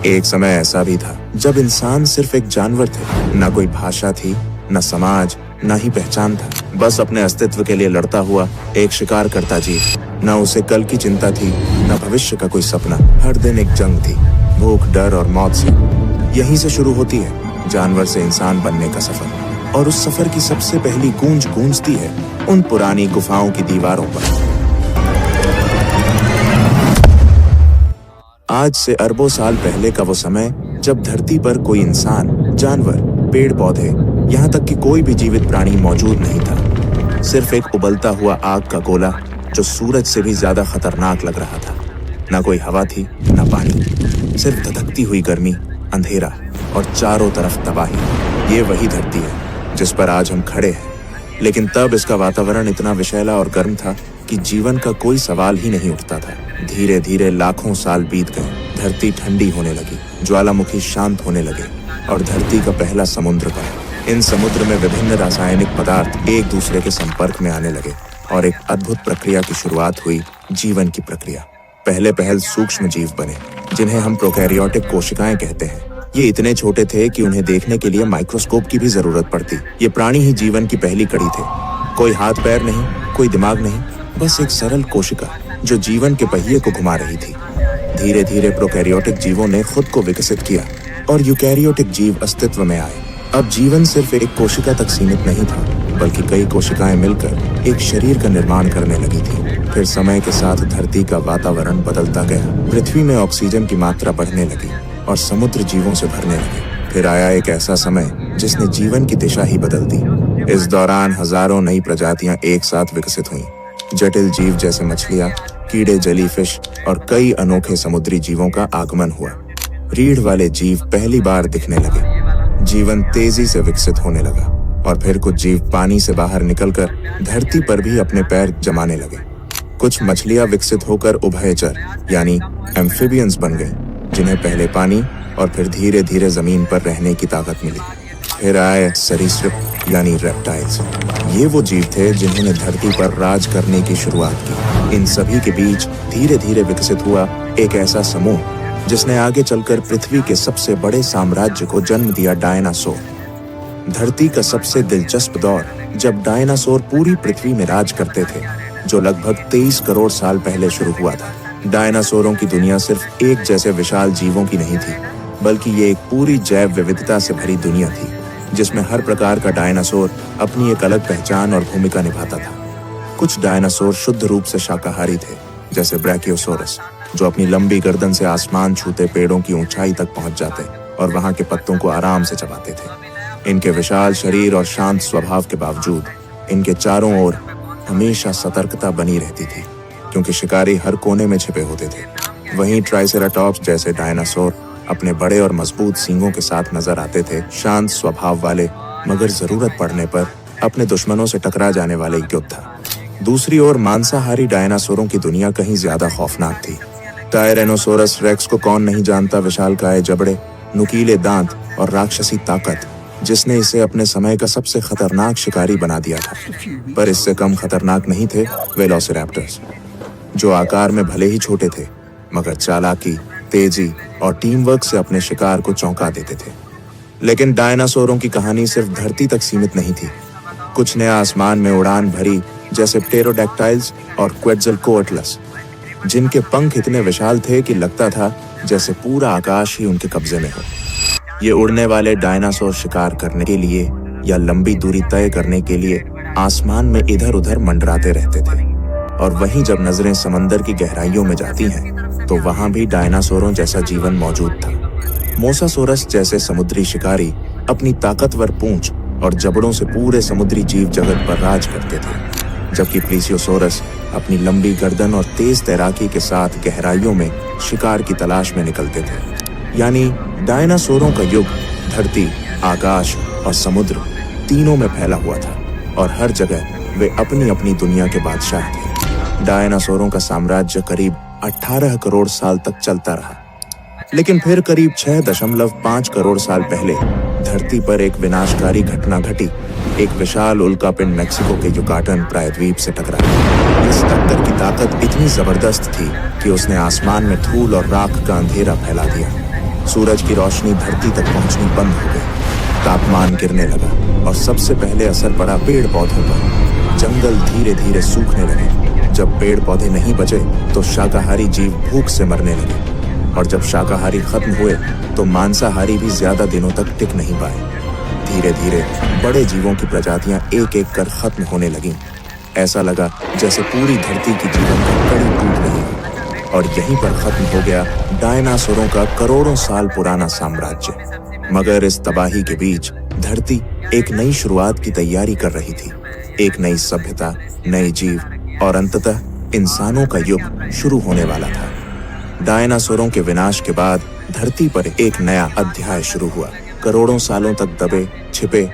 एक समय ऐसा भी था जब इंसान सिर्फ एक जानवर थे। ना कोई भाषा थी, न समाज, न ही पहचान था। बस अपने अस्तित्व के लिए लड़ता हुआ एक शिकार करता जीव। न उसे कल की चिंता थी, न भविष्य का कोई सपना। हर दिन एक जंग थी, भूख, डर और मौत से। यहीं से शुरू होती है जानवर से इंसान बनने का सफर। और उस सफर की सबसे पहली गूंज गूंजती है उन पुरानी गुफाओं की दीवारों पर। आज से अरबों साल पहले का वो समय जब धरती पर कोई इंसान, जानवर, पेड़ पौधे, यहाँ तक कि कोई भी जीवित प्राणी मौजूद नहीं था। सिर्फ एक उबलता हुआ आग का गोला जो सूरज से भी ज्यादा खतरनाक लग रहा था। ना कोई हवा थी, ना पानी, सिर्फ धधकती हुई गर्मी, अंधेरा और चारों तरफ तबाही। ये वही धरती है जिस पर आज हम खड़े हैं। लेकिन तब इसका वातावरण इतना विषैला और गर्म था कि जीवन का कोई सवाल ही नहीं उठता था। धीरे धीरे लाखों साल बीत गए। धरती ठंडी होने लगी, ज्वालामुखी शांत होने लगे और धरती का पहला समुद्र बना। इन समुद्र में विभिन्न रासायनिक पदार्थ एक दूसरे के संपर्क में आने लगे और एक अद्भुत प्रक्रिया की शुरुआत हुई, जीवन की प्रक्रिया। पहले पहल सूक्ष्म जीव बने जिन्हें हम प्रोकैरियोटिक कोशिकाएं कहते हैं। ये इतने छोटे थे कि उन्हें देखने के लिए माइक्रोस्कोप की भी जरूरत पड़ती। ये प्राणी ही जीवन की पहली कड़ी थे। कोई हाथ पैर नहीं, कोई दिमाग नहीं, बस एक सरल कोशिका जो जीवन के पहिए को घुमा रही थी। धीरे धीरे प्रोकैरियोटिक जीवों ने खुद को विकसित किया और यूकैरियोटिक जीव अस्तित्व में आए। अब जीवन सिर्फ एक कोशिका तक सीमित नहीं था, बल्कि कई कोशिकाएं मिलकर एक शरीर का निर्माण करने लगी थी। फिर समय के साथ धरती का वातावरण बदलता गया। पृथ्वी में ऑक्सीजन की मात्रा बढ़ने लगी और समुद्र जीवों से भरने लगे। फिर आया एक ऐसा समय जिसने जीवन की दिशा ही बदल दी। इस दौरान हजारों नई प्रजातियां एक साथ विकसित हुईं। जटिल जीव जैसे मछलियां, कीड़े, जेलीफिश और कई अनोखे समुद्री जीवों का आगमन हुआ। रीढ़ वाले जीव पहली बार दिखने लगे। जीवन तेजी से विकसित होने लगा और फिर कुछ जीव पानी से बाहर निकलकर धरती पर भी अपने पैर जमाने लगे। कुछ मछलियां विकसित होकर उभयचर यानी एम्फिबियंस बन गईं, जिन्हें पहले पानी और फिर धीरे धीरे जमीन पर रहने की ताकत मिली। फिर आए सरीसृप यानी रेप्टाइल्स। ये वो जीव थे जिन्होंने धरती पर राज करने की शुरुआत की। इन सभी के बीच धीरे धीरे विकसित हुआ एक ऐसा समूह जिसने आगे चलकर पृथ्वी के सबसे बड़े साम्राज्य को जन्म दिया, डायनासोर। धरती का सबसे दिलचस्प दौर जब डायनासोर पूरी पृथ्वी में राज करते थे, जो लगभग 23 करोड़ साल पहले शुरू हुआ था। डायनासोरों की दुनिया सिर्फ एक जैसे विशाल जीवों की नहीं थी, बल्कि ये एक पूरी जैव विविधता से भरी दुनिया थी, जिसमें हर प्रकार का डायनासोर अपनी एक अलग पहचान और भूमिका निभाता था। कुछ डायनासोर शुद्ध रूप से शाकाहारी थे, जैसे ब्रैकियोसोरस, जो अपनी लंबी गर्दन से आसमान छूते पेड़ों की ऊंचाई तक पहुंच जाते और वहां के पत्तों को आराम से चबाते थे। इनके विशाल शरीर और शांत स्वभाव के बावजूद इनके चारों ओर हमेशा सतर्कता बनी रहती थी, क्योंकि शिकारी हर कोने में छिपे होते थे। वहीं ट्राइसेराटॉप्स जैसे डायनासोर अपने बड़े और मजबूत सींगों के साथ नजर आते थे, शांत स्वभाव वाले, मगर जरूरत पड़ने पर अपने दुश्मनों से टकरा जाने वाले योद्धा। दूसरी ओर मांसाहारी डायनासोरों की दुनिया कहीं ज्यादा खौफनाक थी। टायरेनोसोरस रेक्स को कौन नहीं जानता, विशालकाय जबड़े, नुकीले दांत और राक्षसी ताकत, जिसने इसे अपने समय का सबसे खतरनाक शिकारी बना दिया था। पर इससे कम खतरनाक नहीं थे वेलोसिरैप्टर्स, जो आकार में भले ही छोटे थे, मगर चालाकी, तेजी और टीम वर्क से अपने शिकार को चौंका देते थे। लेकिन डायनासोरों की कहानी सिर्फ धरती तक सीमित नहीं थी। कुछ ने आसमान में उड़ान भरी, जैसे प्टेरोडैक्टाइल्स और क्वेट्ज़लकोअट्लस, जिनके पंख इतने विशाल थे कि लगता था जैसे पूरा आकाश ही उनके कब्जे में हो। ये उड़ने वाले डायनासोर शिकार करने के लिए या लंबी दूरी तय करने के लिए आसमान में इधर उधर मंडराते रहते थे। और वहीं जब नजरें समंदर की गहराइयों में जाती हैं, तो वहां भी डायनासोरों जैसा जीवन मौजूद था। मोसासोरस जैसे समुद्री शिकारी अपनी ताकतवर पूंछ और जबड़ों से पूरे समुद्री जीव जगत पर राज करते थे, जबकि प्लीसियोसोरस अपनी लंबी गर्दन और तेज तैराकी के साथ गहराइयों में शिकार की तलाश में निकलते थे। यानी डायनासोरों का युग धरती, आकाश और समुद्र तीनों में फैला हुआ था और हर जगह वे अपनी अपनी दुनिया के बादशाह थे। डायनासोरों का साम्राज्य करीब 18 करोड़ साल तक चलता रहा, लेकिन फिर करीब 6.5 करोड़ साल पहले धरती पर एक विनाशकारी घटना घटी। एक विशाल उल्कापिंड मेक्सिको के युकाटन प्रायद्वीप से टकराया। इस टक्कर की ताकत इतनी जबरदस्त थी कि उसने आसमान में धूल और राख का अंधेरा फैला दिया। सूरज की रोशनी धरती तक पहुंचनी बंद हो गई, तापमान गिरने लगा और सबसे पहले असर पड़ा पेड़ पौधों पर। जंगल धीरे धीरे सूखने लगे। जब पेड़ पौधे नहीं बचे तो शाकाहारी जीव भूख से मरने लगे, और जब शाकाहारी खत्म हुए तो मांसाहारी भी ज्यादा दिनों तक टिक नहीं पाए। धीरे धीरे बड़े जीवों की प्रजातियां एक एक कर खत्म होने लगीं। ऐसा लगा जैसे पूरी धरती की जीवन की कड़ी टूट रही है। और यहीं पर खत्म हो गया डायनासोरों का करोड़ों साल पुराना साम्राज्य। मगर इस तबाही के बीच धरती एक नई शुरुआत की तैयारी कर रही थी। एक नई सभ्यता, नए जीव और अंततः इंसानों का युग शुरू होने वाला था। डायनासोरों के विनाश के बाद धरती पर एक नया अध्याय शुरू हुआ। करोड़ों सालों तक दबे, छिपे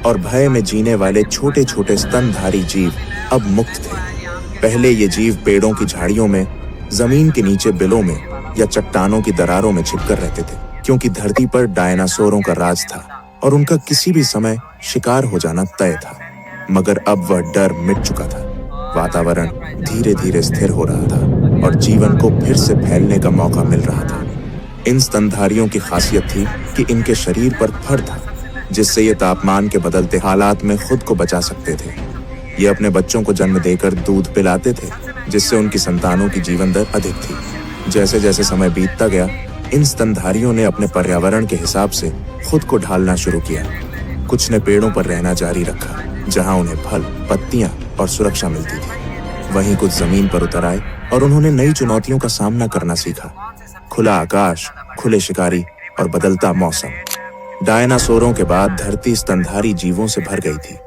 और भय में जीने वाले छोटे छोटे स्तनधारी जीव अब मुक्त थे। पहले ये जीव पेड़ों की झाड़ियों में, जमीन के नीचे बिलों में या चट्टानों की दरारों में छिपकर रहते थे, क्योंकि धरती पर डायनासोरों का राज था और उनका किसी भी समय शिकार हो जाना तय था। मगर अब वह डर मिट चुका था। वातावरण धीरे धीरे स्थिर हो रहा था और जीवन को फिर से फैलने का मौका मिल रहा था। इन स्तनधारियों की खासियत थी कि इनके शरीर पर फर था, जिससे ये तापमान के बदलते हालात में खुद को बचा सकते थे। ये अपने बच्चों को जन्म देकर दूध पिलाते थे, जिससे उनकी संतानों की जीवन दर अधिक थी। जैसे जैसे समय बीतता गया, इन स्तनधारियों ने अपने पर्यावरण के हिसाब से खुद को ढालना शुरू किया। कुछ ने पेड़ों पर रहना जारी रखा, जहां उन्हें फल, पत्तियां और सुरक्षा मिलती थी। वहीं कुछ जमीन पर उतर आए और उन्होंने नई चुनौतियों का सामना करना सीखा। खुला आकाश, खुले शिकारी और बदलता मौसम। डायनासोरों के बाद धरती स्तनधारी जीवों से भर गई थी,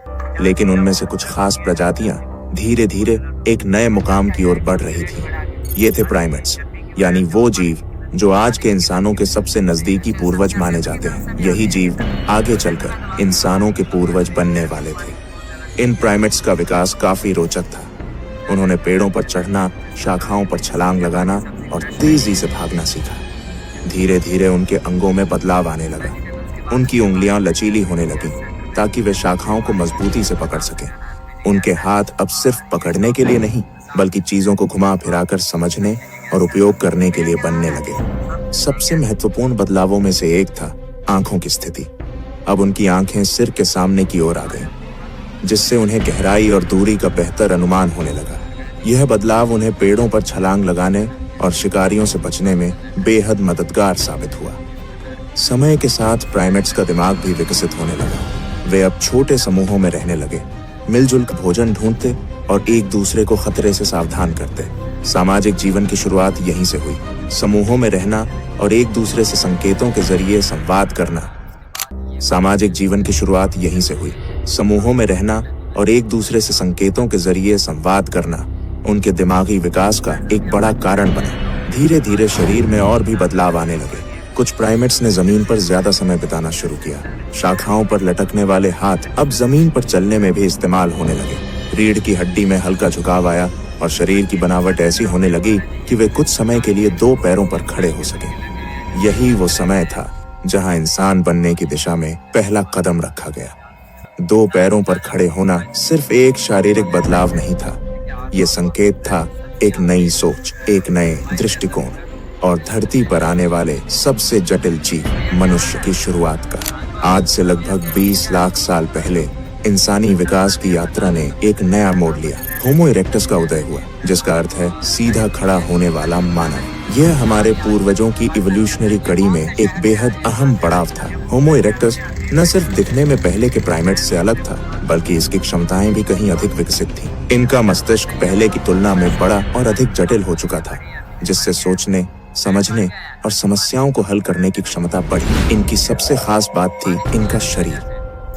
लेकिन उनमें से कुछ खास प्रजातियां धीरे धीरे एक नए मुकाम की ओर बढ़ रही थी। ये थे प्राइमेट्स, यानी वो जीव जो आज के इंसानों के सबसे नजदीकी पूर्वज माने जाते हैं। यही जीव आगे चलकर इंसानों के पूर्वज बनने वाले थे। इन प्राइमेट्स का विकास काफी रोचक था। उन्होंने पेड़ों पर चढ़ना, शाखाओं पर छलांग लगाना और तेजी से भागना सीखा। धीरे धीरे उनके अंगों में बदलाव आने लगा। उनकी उंगलियां लचीली होने लगीं ताकि वे शाखाओं को मजबूती से पकड़ सकें। उनके हाथ अब सिर्फ पकड़ने के लिए नहीं, बल्कि चीजों को घुमा फिराकर समझने और उपयोग करने के लिए बनने लगे। सबसे महत्वपूर्ण बदलावों में से एक था आंखों की स्थिति। अब उनकी आंखें सिर के सामने की ओर आ गईं, जिससे उन्हें गहराई और दूरी का बेहतर अनुमान होने लगा। यह बदलाव उन्हें पेड़ों पर छलांग लगाने और शिकारियों से बचने में बेहद मददगार साबित हुआ। समय के साथ प्राइमेट्स का दिमाग भी विकसित होने लगा। वे अब छोटे समूहों में रहने लगे, मिलजुल कर भोजन ढूंढते और एक दूसरे को खतरे से सावधान करते। सामाजिक जीवन की शुरुआत यहीं से हुई। समूहों में रहना और एक दूसरे से संकेतों के जरिए संवाद करना। सामाजिक जीवन की शुरुआत यहीं से हुई। समूहों में रहना और एक दूसरे से संकेतों के जरिए संवाद करना उनके दिमागी विकास का एक बड़ा कारण बना। धीरे धीरे शरीर में और भी बदलाव आने लगे। कुछ प्राइमेट्स ने जमीन पर ज्यादा समय बिताना शुरू किया। शाखाओं पर लटकने वाले हाथ अब जमीन पर चलने में भी इस्तेमाल होने लगे। रीढ़ की हड्डी में हल्का झुकाव आया और शरीर की बनावट ऐसी होने लगी कि वे कुछ समय के लिए दो पैरों पर खड़े हो सके। यही वो समय था जहां इंसान बनने की दिशा में पहला कदम रखा गया। दो पैरों पर खड़े होना सिर्फ एक शारीरिक बदलाव नहीं था, ये संकेत था एक नई सोच, एक नए दृष्टिकोण और धरती पर आने वाले सबसे जटिल जीव मनुष्य की शुरुआत का। आज से लगभग 20 लाख साल पहले इंसानी विकास की यात्रा ने एक नया मोड़ लिया। होमो इरेक्टस का उदय हुआ, जिसका अर्थ है सीधा खड़ा होने वाला मानव। यह हमारे पूर्वजों की इवोल्यूशनरी कड़ी में एक बेहद अहम पड़ाव था। होमो इरेक्टस न सिर्फ दिखने में पहले के प्राइमेट्स से अलग था, बल्कि इसकी क्षमताएं भी कहीं अधिक विकसित थीं। इनका मस्तिष्क पहले की तुलना में बड़ा और अधिक जटिल हो चुका था, जिससे सोचने, समझने और समस्याओं को हल करने की क्षमता बढ़ी। इनकी सबसे खास बात थी इनका शरीर।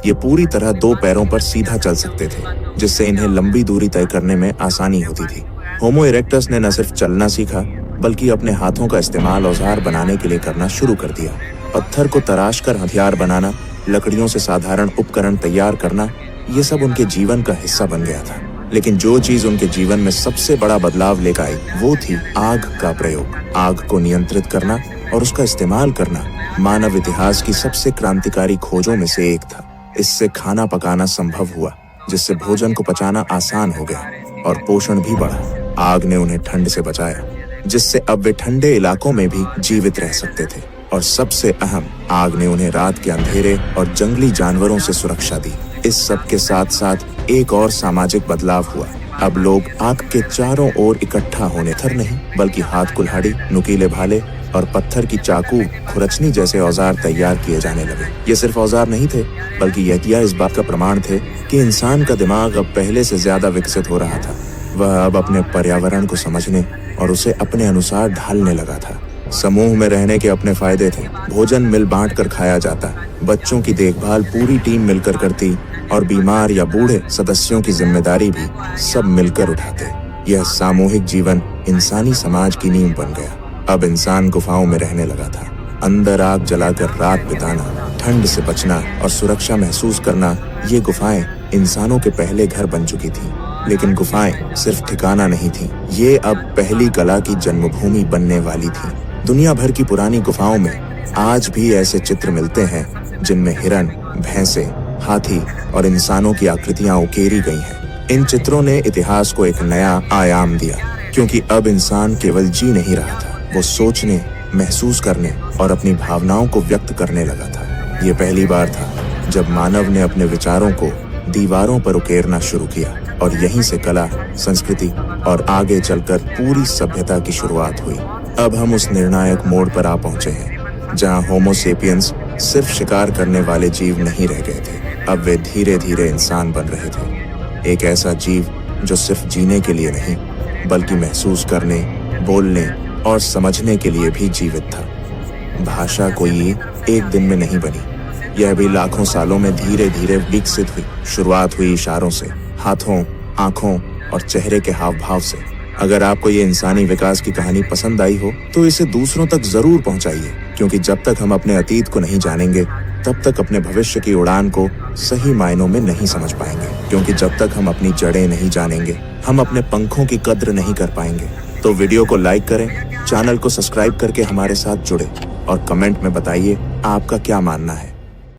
ये पूरी तरह दो पैरों पर सीधा चल सकते थे, जिससे इन्हें लंबी दूरी तय करने में आसानी होती थी। होमो इरेक्टस ने न सिर्फ चलना सीखा, बल्कि अपने हाथों का इस्तेमाल औजार बनाने के लिए करना शुरू कर दिया। पत्थर को तराश कर हथियार बनाना, लकड़ियों से साधारण उपकरण तैयार करना, ये सब उनके जीवन का हिस्सा बन गया था। लेकिन जो चीज उनके जीवन में सबसे बड़ा बदलाव लेकर आई वो थी आग का प्रयोग। आग को नियंत्रित करना और उसका इस्तेमाल करना मानव इतिहास की सबसे क्रांतिकारी खोजों में से एक था। इससे खाना पकाना संभव हुआ, जिससे भोजन को पचाना आसान हो गया और पोषण भी बढ़ा। आग ने उन्हें ठंड से बचाया, जिससे अब वे ठंडे इलाकों में भी जीवित रह सकते थे और सबसे अहम, आग ने उन्हें रात के अंधेरे और जंगली जानवरों से सुरक्षा दी। इस सब के साथ साथ एक और सामाजिक बदलाव हुआ। अब लोग आग के चारों ओर इकट्ठा होने थर नहीं, बल्कि हाथ कुल्हाड़ी, नुकीले भाले और पत्थर की चाकू, खुरचनी जैसे औजार तैयार किए जाने लगे। ये सिर्फ औजार नहीं थे, बल्कि यह इस बात का प्रमाण थे कि इंसान का दिमाग अब पहले से ज्यादा विकसित हो रहा था। वह अब अपने पर्यावरण को समझने और उसे अपने अनुसार ढालने लगा था। समूह में रहने के अपने फायदे थे। भोजन मिल बांट कर खाया जाता, बच्चों की देखभाल पूरी टीम मिलकर करती और बीमार या बूढ़े सदस्यों की जिम्मेदारी भी सब मिलकर उठाते। यह सामूहिक जीवन इंसानी समाज की नींव बन गया। अब इंसान गुफाओं में रहने लगा था। अंदर आग जलाकर रात बिताना, ठंड से बचना और सुरक्षा महसूस करना, ये गुफाएं इंसानों के पहले घर बन चुकी थी। लेकिन गुफाएं सिर्फ ठिकाना नहीं थी, ये अब पहली कला की जन्मभूमि बनने वाली थी। दुनिया भर की पुरानी गुफाओं में आज भी ऐसे चित्र मिलते हैं जिनमें हिरन, भैंसे, हाथी और इंसानों की आकृतियां उकेरी गई हैं। इन चित्रों ने इतिहास को एक नया आयाम दिया, क्योंकि अब इंसान केवल जी नहीं रहा था, वो सोचने, महसूस करने और अपनी भावनाओं को व्यक्त करने लगा था। ये पहली बार था जब मानव ने अपने विचारों को दीवारों पर उकेरना शुरू किया, और यहीं से कला, संस्कृति और आगे चलकर पूरी सभ्यता की शुरुआत हुई। अब हम उस निर्णायक मोड़ पर आ पहुंचे हैं जहां होमो सेपियंस सिर्फ शिकार करने वाले जीव नहीं रह गए थे। अब वे धीरे धीरे इंसान बन रहे थे, एक ऐसा जीव जो सिर्फ जीने के लिए नहीं, बल्कि महसूस करने, बोलने और समझने के लिए भी जीवित था। भाषा कोई एक दिन में नहीं बनी, यह भी लाखों सालों में धीरे धीरे विकसित हुई। शुरुआत हुई इशारों से, हाथों, आंखों और चेहरे के हाव भाव से। अगर आपको ये इंसानी विकास की कहानी पसंद आई हो तो इसे दूसरों तक जरूर पहुंचाइए, क्योंकि जब तक हम अपने अतीत को नहीं जानेंगे तब तक अपने भविष्य की उड़ान को सही मायनों में नहीं समझ पाएंगे। क्योंकि जब तक हम अपनी जड़ें नहीं जानेंगे, हम अपने पंखों की कद्र नहीं कर पाएंगे। तो वीडियो को लाइक करें, चैनल को सब्सक्राइब करके हमारे साथ जुड़े और कमेंट में बताइए आपका क्या मानना है।